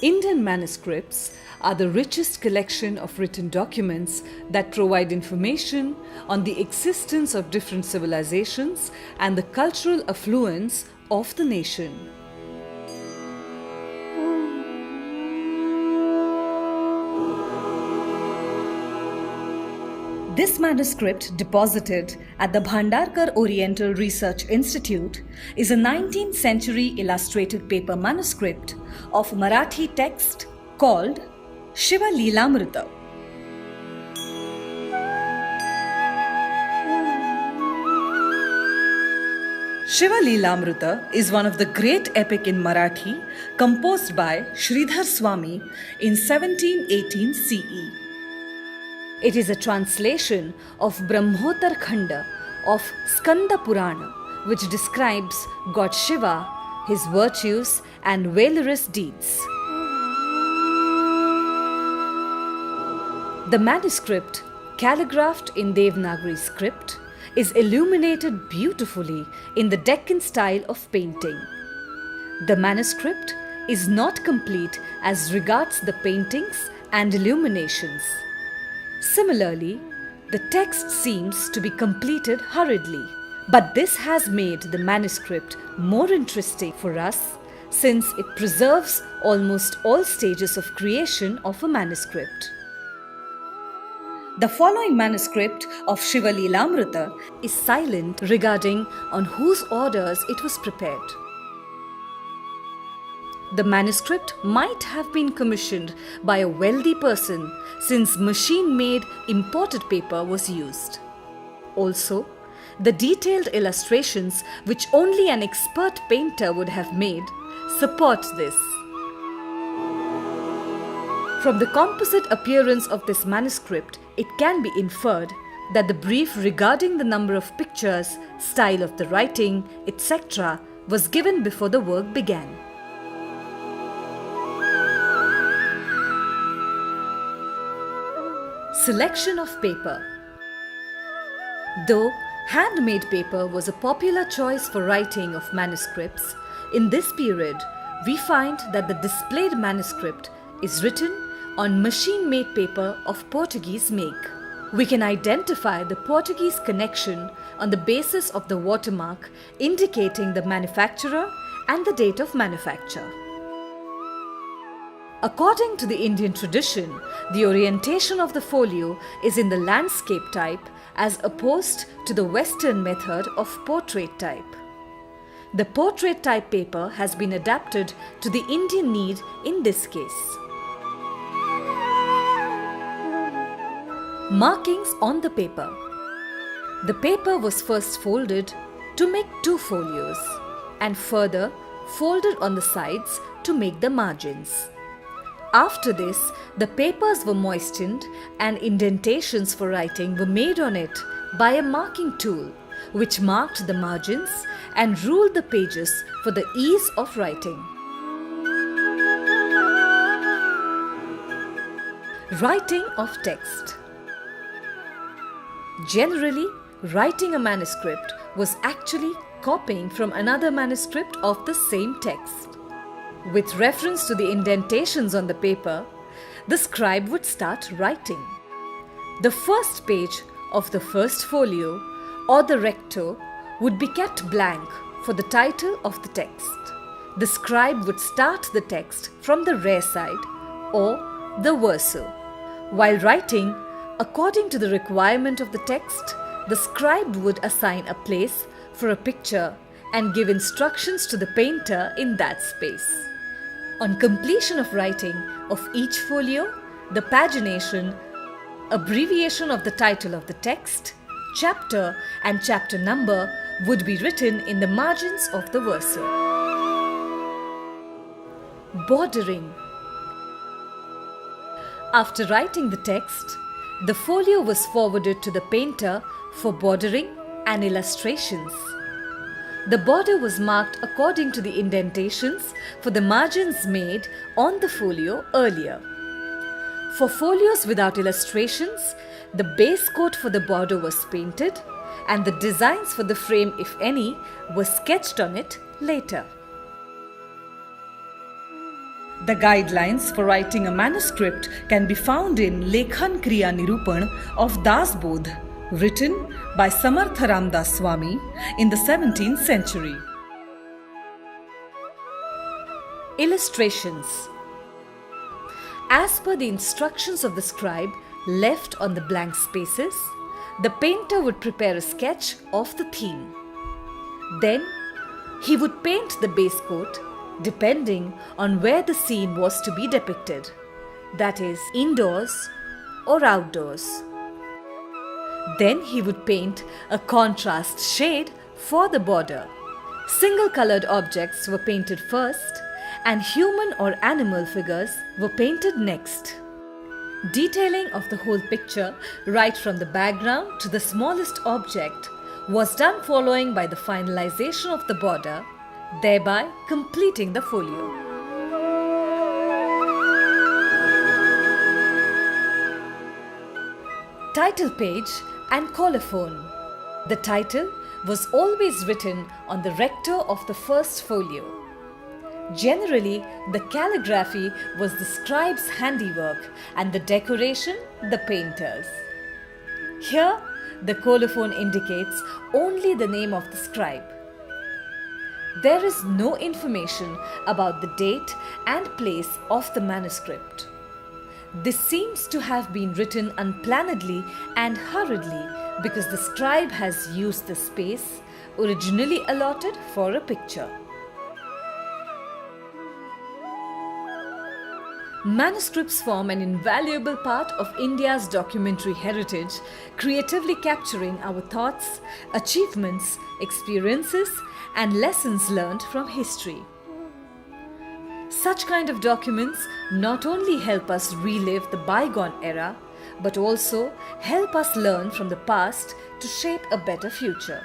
Indian manuscripts are the richest collection of written documents that provide information on the existence of different civilizations and the cultural affluence of the nation. This manuscript, deposited at the Bhandarkar Oriental Research Institute, is a 19th century illustrated paper manuscript of Marathi text called Shivalilamrta. Shivalilamrta is one of the great epic in Marathi composed by Sridhar Swami in 1718 CE. It is a translation of Brahmotar Khanda of Skanda Purana, which describes God Shiva, his virtues and valorous deeds. The manuscript, calligraphed in Devanagari script, is illuminated beautifully in the Deccan style of painting. The manuscript is not complete as regards the paintings and illuminations. Similarly, the text seems to be completed hurriedly, but this has made the manuscript more interesting for us since it preserves almost all stages of creation of a manuscript. The following manuscript of Shivalilamrta is silent regarding on whose orders it was prepared. The manuscript might have been commissioned by a wealthy person since machine-made imported paper was used. Also, the detailed illustrations which only an expert painter would have made support this. From the composite appearance of this manuscript, it can be inferred that the brief regarding the number of pictures, style of the writing, etc. was given before the work began. Selection of paper. Though handmade paper was a popular choice for writing of manuscripts, in this period we find that the displayed manuscript is written on machine-made paper of Portuguese make. We can identify the Portuguese connection on the basis of the watermark indicating the manufacturer and the date of manufacture. According to the Indian tradition, the orientation of the folio is in the landscape type as opposed to the Western method of portrait type. The portrait type paper has been adapted to the Indian need in this case. Markings on the paper. The paper was first folded to make two folios and further folded on the sides to make the margins. After this, the papers were moistened and indentations for writing were made on it by a marking tool which marked the margins and ruled the pages for the ease of writing. Writing of text. Generally, writing a manuscript was actually copying from another manuscript of the same text. With reference to the indentations on the paper, the scribe would start writing. The first page of the first folio or the recto would be kept blank for the title of the text. The scribe would start the text from the rear side or the verso. While writing, according to the requirement of the text, the scribe would assign a place for a picture and give instructions to the painter in that space. On completion of writing of each folio, the pagination, abbreviation of the title of the text, chapter and chapter number would be written in the margins of the verso. Bordering. After writing the text, the folio was forwarded to the painter for bordering and illustrations. The border was marked according to the indentations for the margins made on the folio earlier. For folios without illustrations, the base coat for the border was painted and the designs for the frame, if any, were sketched on it later. The guidelines for writing a manuscript can be found in Lekhan Kriya Nirupan of Dasbodh, written by Samartha Ramdas Swami in the 17th century. Illustrations. As per the instructions of the scribe left on the blank spaces, the painter would prepare a sketch of the theme. Then, he would paint the base coat depending on where the scene was to be depicted, that is, indoors or outdoors. Then he would paint a contrast shade for the border. Single-colored objects were painted first, and human or animal figures were painted next. Detailing of the whole picture, right from the background to the smallest object, was done following by the finalization of the border, thereby completing the folio. Title page and colophon. The title was always written on the recto of the first folio. Generally, the calligraphy was the scribe's handiwork and the decoration the painter's. Here, the colophon indicates only the name of the scribe. There is no information about the date and place of the manuscript. This seems to have been written unplannedly and hurriedly because the scribe has used the space originally allotted for a picture. Manuscripts form an invaluable part of India's documentary heritage, creatively capturing our thoughts, achievements, experiences, and lessons learned from history. Such kind of documents not only help us relive the bygone era, but also help us learn from the past to shape a better future.